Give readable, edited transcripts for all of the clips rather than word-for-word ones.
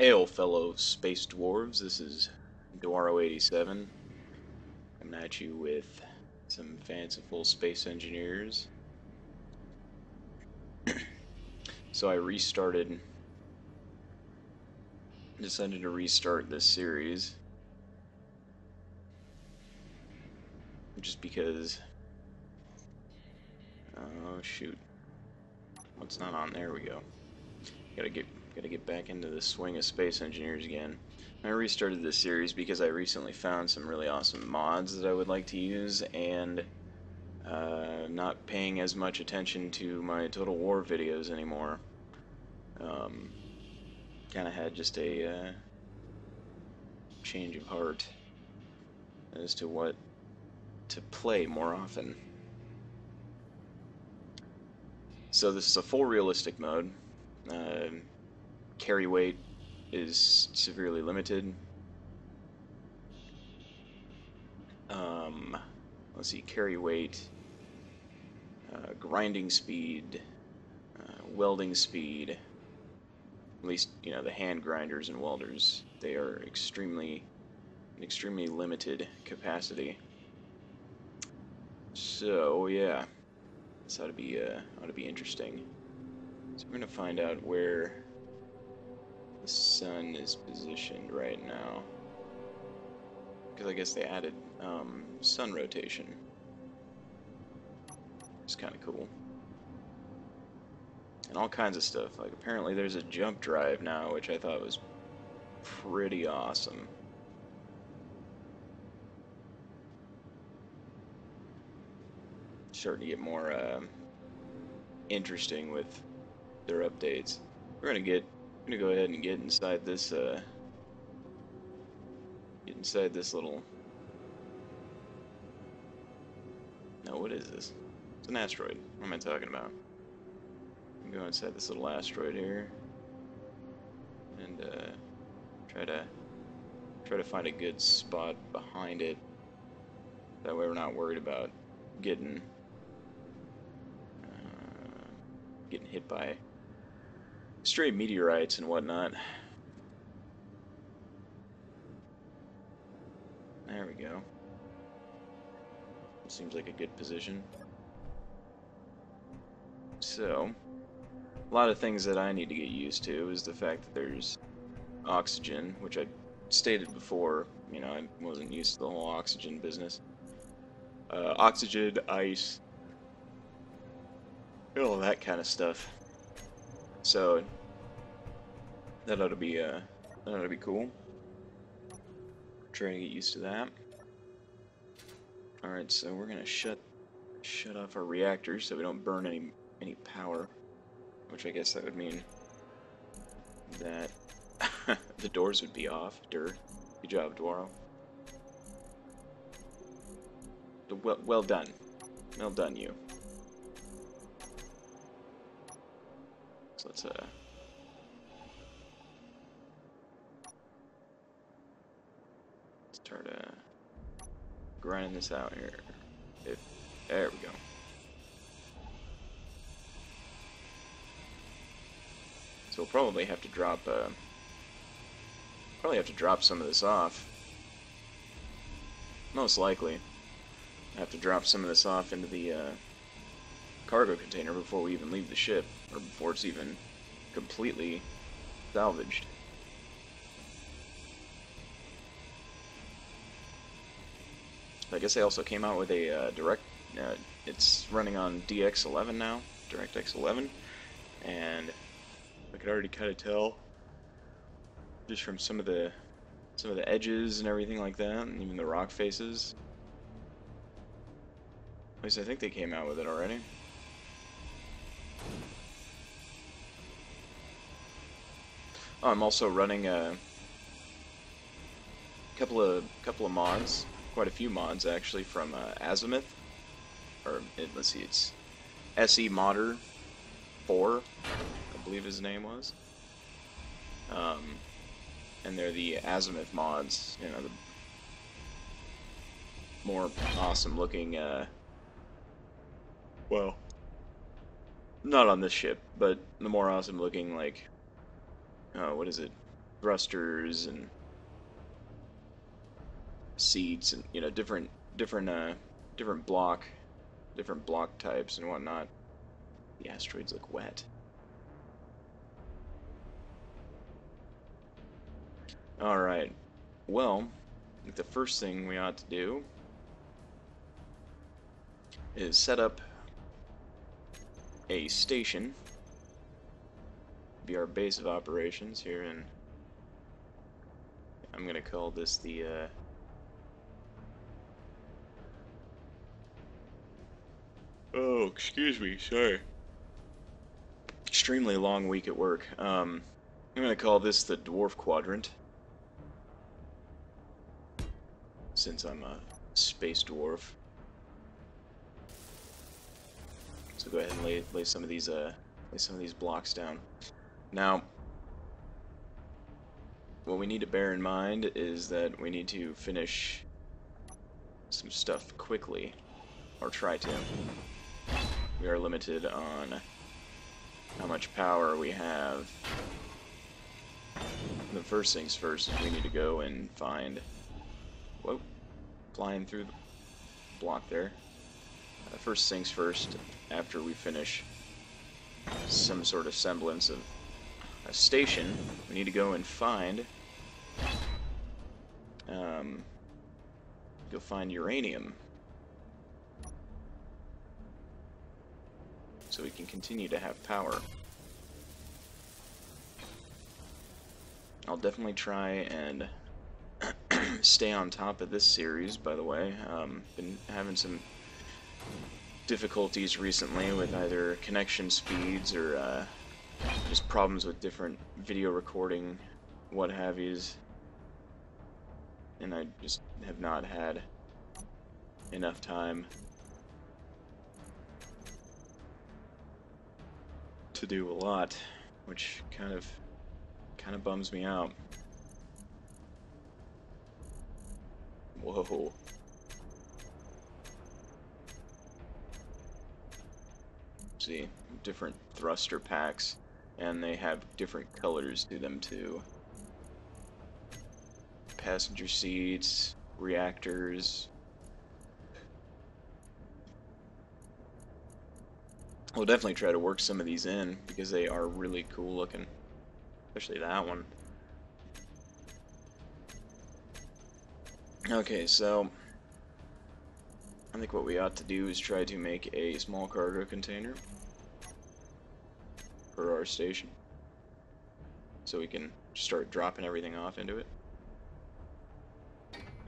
Hail, fellow space dwarves. This is Dwaro87 coming at you with some fanciful space engineers. So I decided to restart this series just because, oh shoot, what's not on? There we go. Gotta get back into the swing of space engineers again. I restarted this series because I recently found some really awesome mods that I would like to use, and not paying as much attention to my Total War videos anymore. Kind of had just a change of heart as to what to play more often. So this is a full realistic mode. Carry weight is severely limited. Let's see, carry weight, grinding speed, welding speed. At least, you know, the hand grinders and welders, they are extremely limited capacity. So yeah, this ought to be interesting. So we're gonna find out where the sun is positioned right now, because I guess they added sun rotation. It's kind of cool. And all kinds of stuff. Like, apparently there's a jump drive now, which I thought was pretty awesome. Starting to get more interesting with their updates. We're gonna go ahead and get inside this little. No, what is this? It's an asteroid. What am I talking about? Go inside this little asteroid here and try to find a good spot behind it. That way we're not worried about getting hit by stray meteorites and whatnot. There we go. Seems like a good position. So, a lot of things that I need to get used to is the fact that there's oxygen, which I stated before. You know, I wasn't used to the whole oxygen business. Oxygen, ice, all that kind of stuff. So that ought to be cool. Trying to get used to that. All right, so we're gonna shut off our reactors so we don't burn any power. Which I guess that would mean that the doors would be off. Good job, Dwaro. Well done. Well done, you. So let's start grinding this out here. There we go. So we'll probably have to drop some of this off. Most likely, I have to drop some of this off into the cargo container before we even leave the ship, or before it's even completely salvaged. I guess they also came out with a it's running on DX11 now, DirectX 11, and I could already kind of tell just from some of the edges and everything like that, and even the rock faces. At least I think they came out with it already. Oh, I'm also running a couple of mods, quite a few mods actually, from Azimuth, or let's see, it's SE Modder 4. I believe his name was. And they're the Azimuth mods, you know, the more awesome looking, well, not on this ship, but the more awesome looking, like, what is it? thrusters and seats, and different block types and whatnot. The asteroids look wet. All right. Well, I think the first thing we ought to do is set up a station, be our base of operations here in, I'm gonna call this the oh, excuse me, sorry. Extremely long week at work. I'm gonna call this the dwarf quadrant, since I'm a space dwarf. So go ahead and lay some of these blocks down. Now, what we need to bear in mind is that we need to finish some stuff quickly, or try to. We are limited on how much power we have. The first things first is we need to go and find, whoa, flying through the block there. First things first, after we finish some sort of semblance of a station, we need to go and find uranium, so we can continue to have power. I'll definitely try and stay on top of this series, by the way. Been having some difficulties recently with either connection speeds or just problems with different video recording, what have yous, and I just have not had enough time to do a lot, which kind of bums me out. Whoa. See, different thruster packs, and they have different colors to them too. Passenger seats, reactors. We'll definitely try to work some of these in, because they are really cool looking. Especially that one. Okay, so I think what we ought to do is try to make a small cargo container for our station, so we can start dropping everything off into it.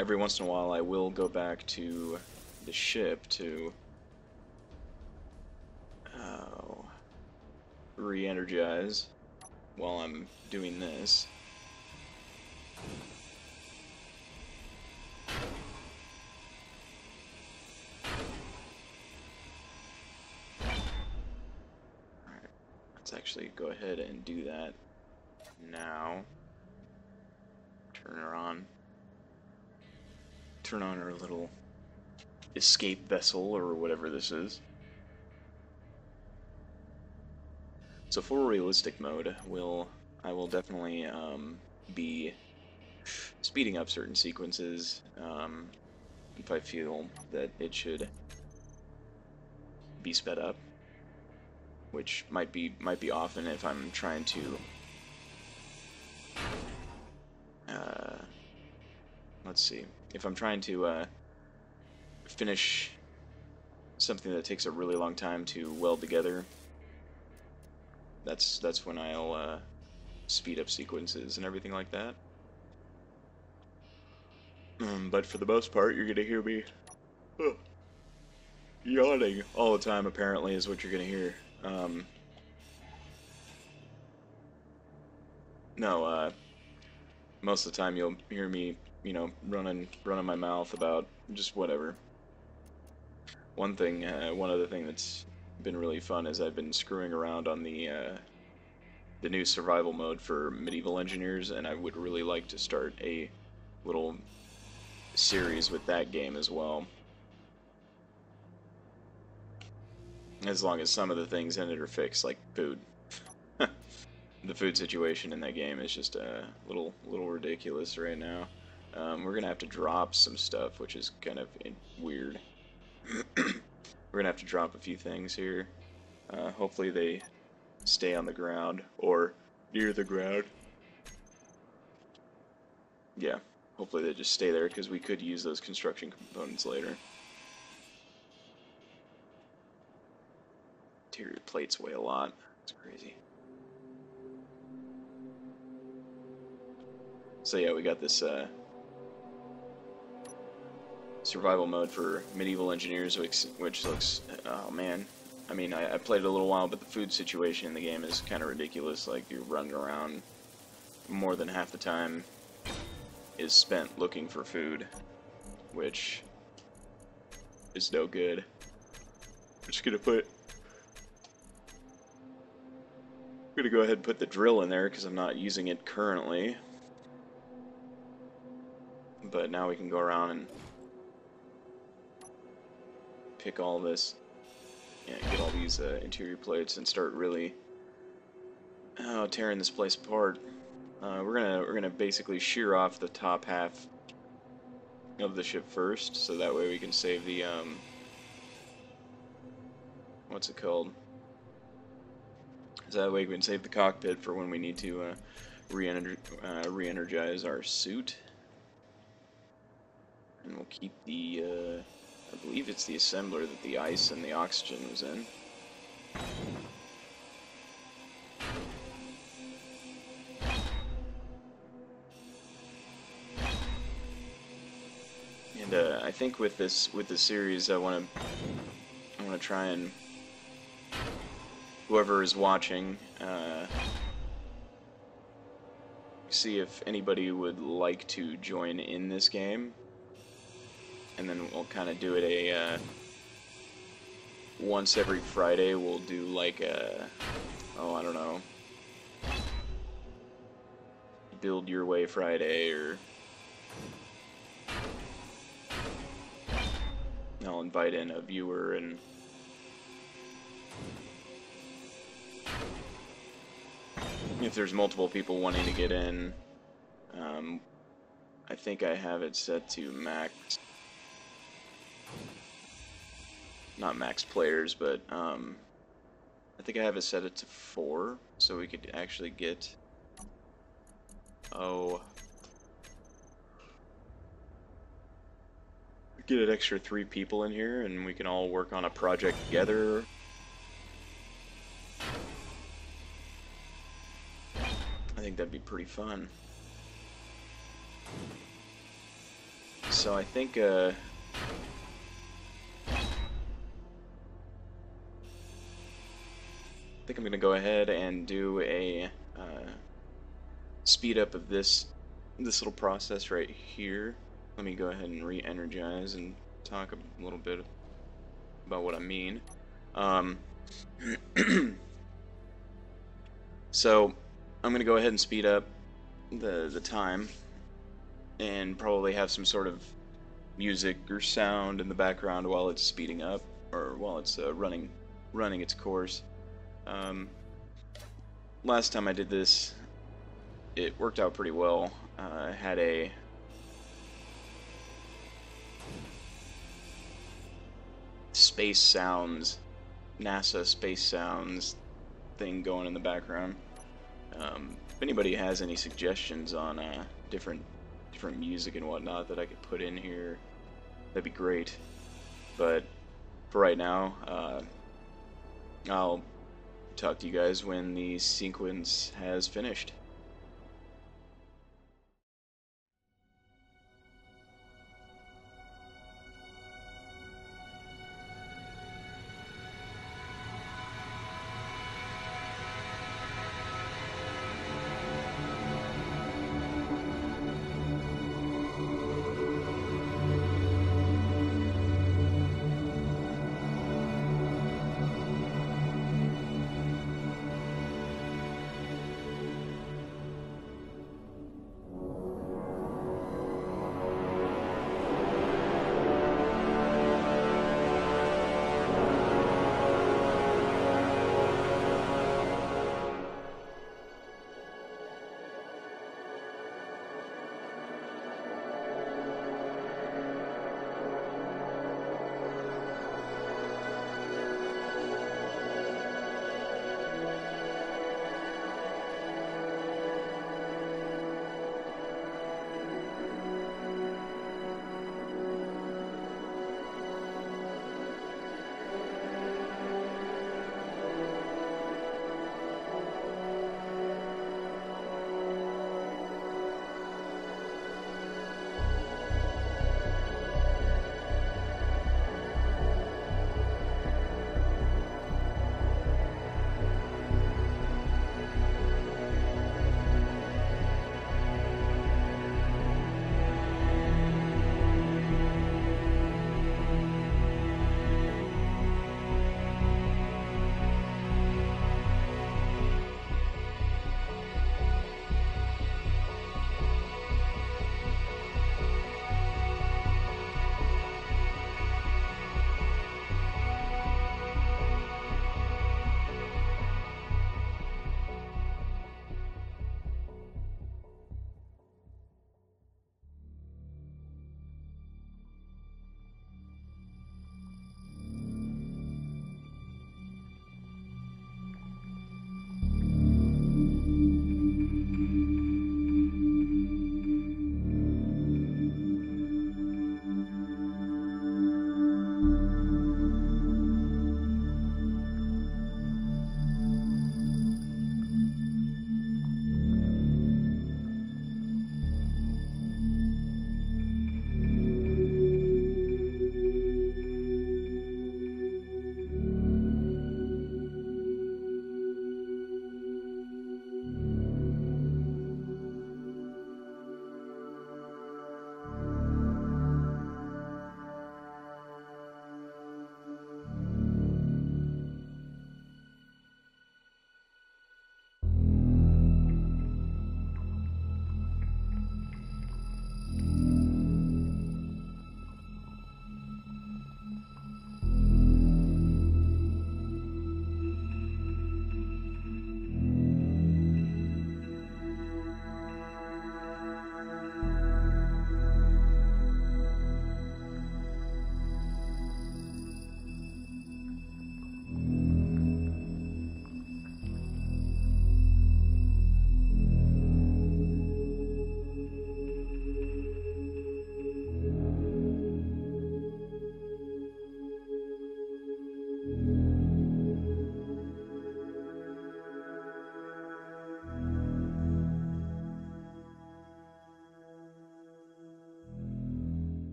Every once in a while I will go back to the ship to re-energize while I'm doing this. Alright, let's actually go ahead and do that now. Turn her on. Turn on our little escape vessel, or whatever this is. So for realistic mode, I will definitely be speeding up certain sequences if I feel that it should be sped up, which might be often if I'm trying to let's see, if I'm trying to finish something that takes a really long time to weld together. That's when I'll speed up sequences and everything like that. But for the most part, you're gonna hear me yawning all the time. Apparently, is what you're gonna hear. No, most of the time you'll hear me, running my mouth about just whatever. One other thing that's been really fun is I've been screwing around on the new survival mode for medieval engineers, and I would really like to start a little series with that game as well. As long as some of the things in it are fixed, like food. the food situation in that game is just a little ridiculous right now. We're gonna have to drop some stuff, which is kind of weird. We're gonna have to drop a few things here. Hopefully they stay on the ground or near the ground. Yeah, hopefully they just stay there because we could use those construction components later. Interior plates weigh a lot. It's crazy. So yeah, we got this survival mode for medieval engineers, which looks, oh man. I mean, I played it a little while, but the food situation in the game is kind of ridiculous. Like, you're running around more than half the time is spent looking for food, which is no good. I'm just gonna go ahead and put the drill in there because I'm not using it currently. But now we can go around and pick all this, get all these interior plates and start really tearing this place apart. We're gonna basically shear off the top half of the ship first, so that way we can save the what's it called? So that way we can save the cockpit for when we need to re-energize our suit. And we'll keep the, I believe it's the assembler that the ice and the oxygen was in. And I think with this series, I want to try and whoever is watching, see if anybody would like to join in this game, and then we'll kind of do it a once every Friday. We'll do like a, oh, I don't know, Build Your Way Friday, or I'll invite in a viewer and if there's multiple people wanting to get in, I think I have it set to max, not max players, but I think I have it set it to 4, so we could actually get, get an extra 3 people in here, and we can all work on a project together. I think that'd be pretty fun. So I think I'm gonna go ahead and do a speed up of this little process right here. Let me go ahead and re-energize and talk a little bit about what I mean. So I'm going to go ahead and speed up the time and probably have some sort of music or sound in the background while it's speeding up, or while it's running its course. Last time I did this, it worked out pretty well. I had a space sounds, NASA space sounds thing going in the background. If anybody has any suggestions on different music and whatnot that I could put in here, that'd be great. But for right now, I'll talk to you guys when the sequence has finished.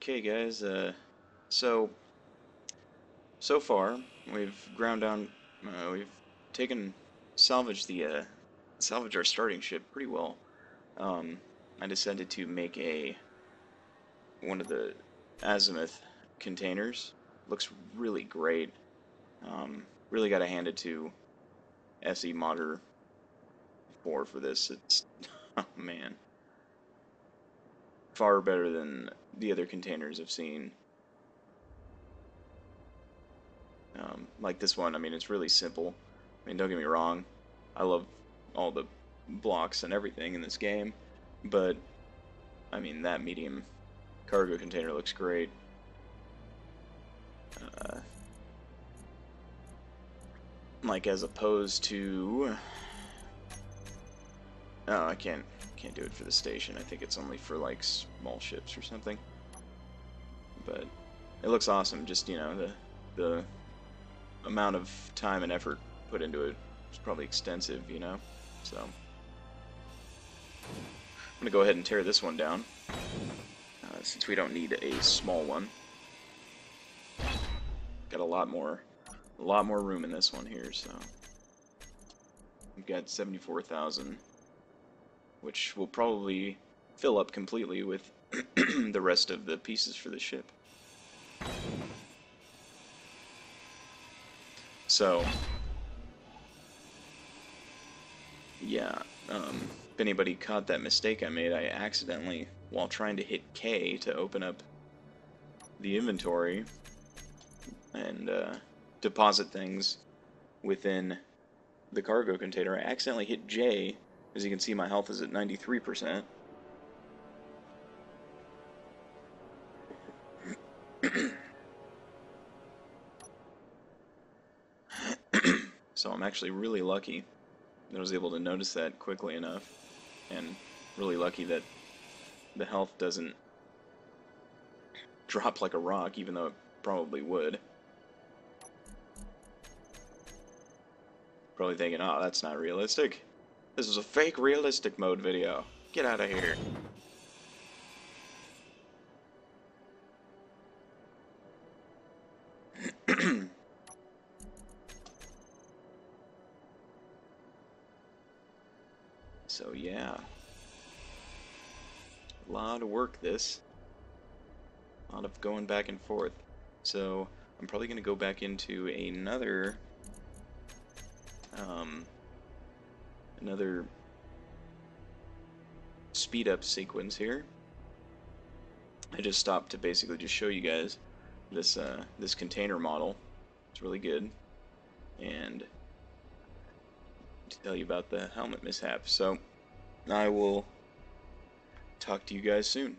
Okay, guys. So so far we've ground down. We've taken salvaged our starting ship pretty well. Um, I decided to make one of the azimuth containers. Looks really great. Really got to hand it to SE Modder 4 for this. It's oh man, far better than the other containers I've seen. Like this one, I mean, it's really simple. I mean, don't get me wrong, I love all the blocks and everything in this game, but I mean, that medium cargo container looks great. Like as opposed to, oh, I can't do it for the station. I think it's only for like small ships or something. But it looks awesome. Just, you know, the amount of time and effort put into it is probably extensive, you know. So I'm gonna go ahead and tear this one down, since we don't need a small one. Got a lot more room in this one here. So we've got 74,000, which will probably fill up completely with the rest of the pieces for the ship. So yeah, if anybody caught that mistake I made, I accidentally, while trying to hit K to open up the inventory and deposit things within the cargo container, I accidentally hit J. As you can see, my health is at 93%. So I'm actually really lucky that I was able to notice that quickly enough, and really lucky that the health doesn't drop like a rock, even though it probably would. Probably thinking, oh, that's not realistic. This is a fake realistic mode video. Get out of here. So yeah, a lot of work this. A lot of going back and forth. So I'm probably going to go back into another speed up sequence here. I just stopped to basically just show you guys this this container model. It's really good, and to tell you about the helmet mishap. So I will talk to you guys soon.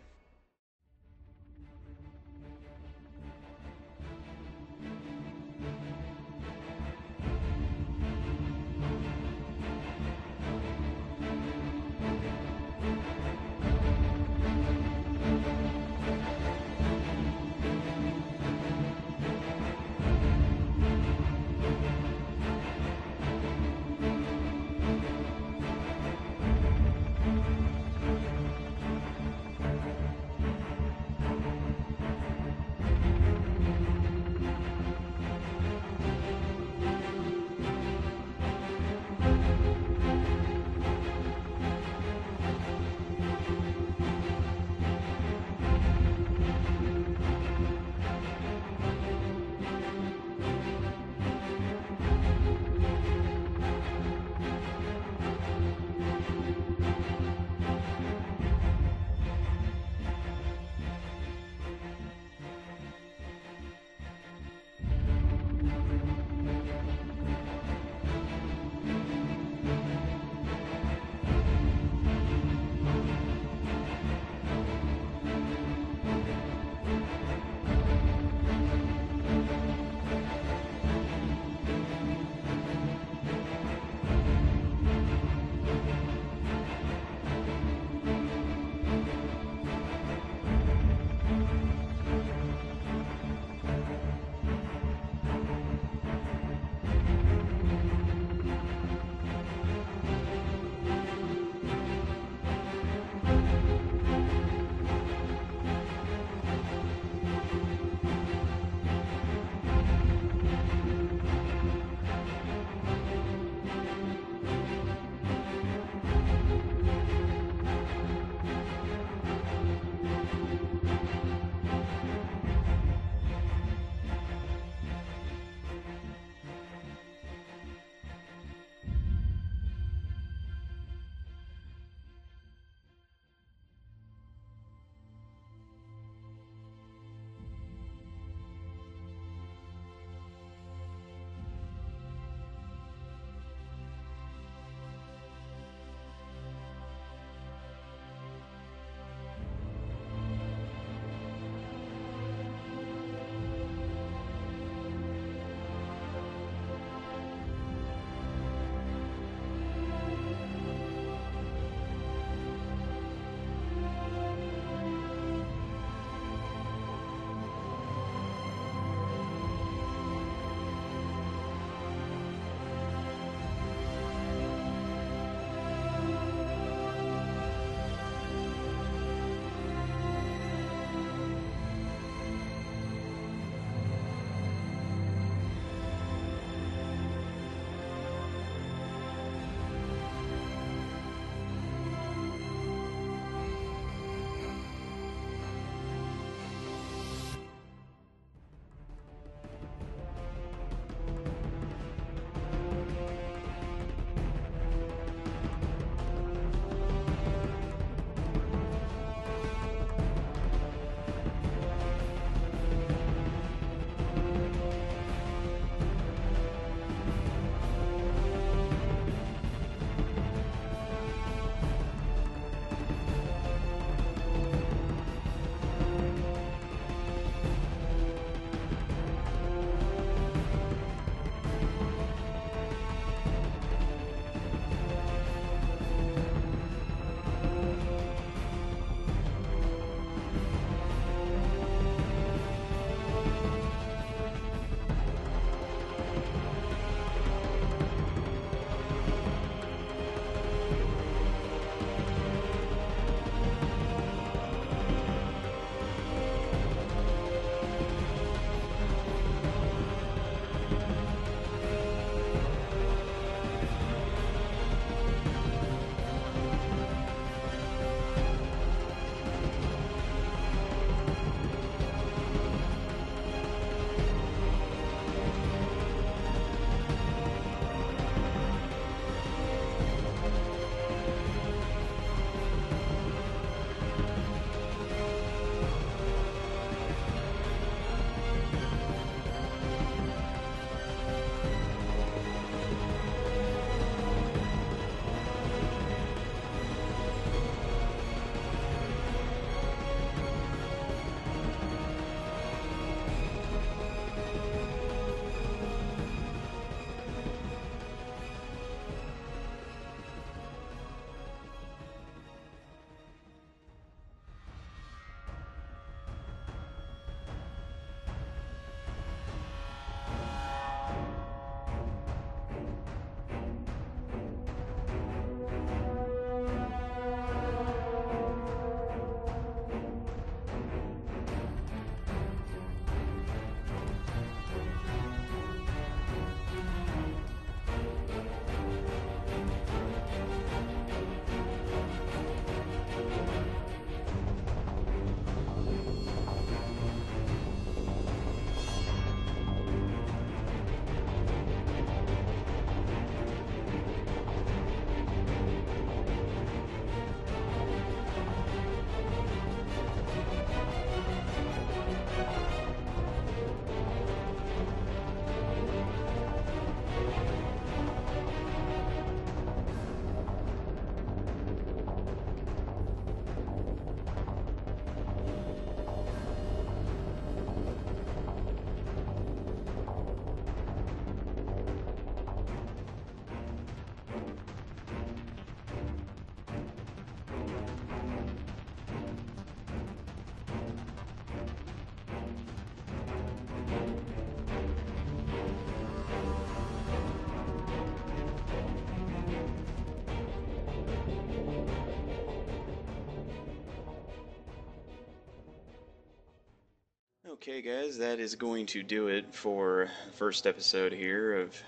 Okay, guys, that is going to do it for the first episode here of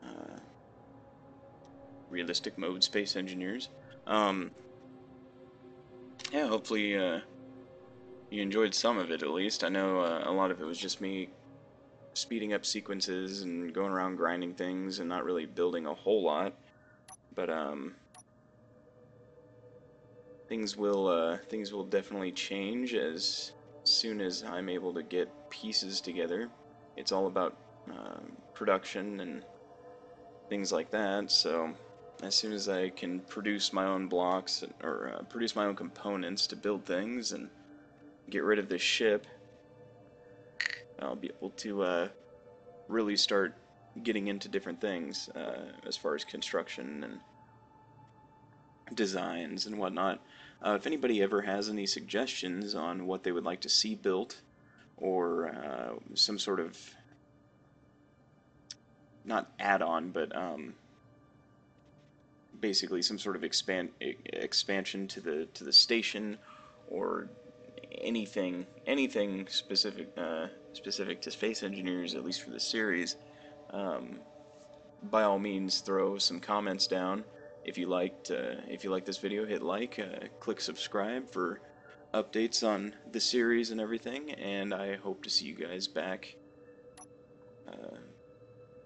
uh, Realistic Mode Space Engineers. Um, yeah, hopefully you enjoyed some of it at least. I know a lot of it was just me speeding up sequences and going around grinding things and not really building a whole lot. But things will definitely change as soon as I'm able to get pieces together. It's all about production and things like that. So as soon as I can produce my own blocks or produce my own components to build things and get rid of this ship, I'll be able to really start getting into different things as far as construction and designs and whatnot. If anybody ever has any suggestions on what they would like to see built, or some sort of not add-on, but basically some sort of expansion to the station, or anything specific to space engineers, at least for the series, um, by all means throw some comments down. If you liked this video, hit like, click subscribe for updates on the series and everything, and I hope to see you guys back uh,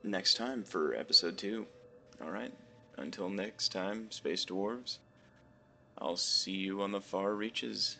next time for episode 2. Alright, until next time, Space Dwarves, I'll see you on the far reaches.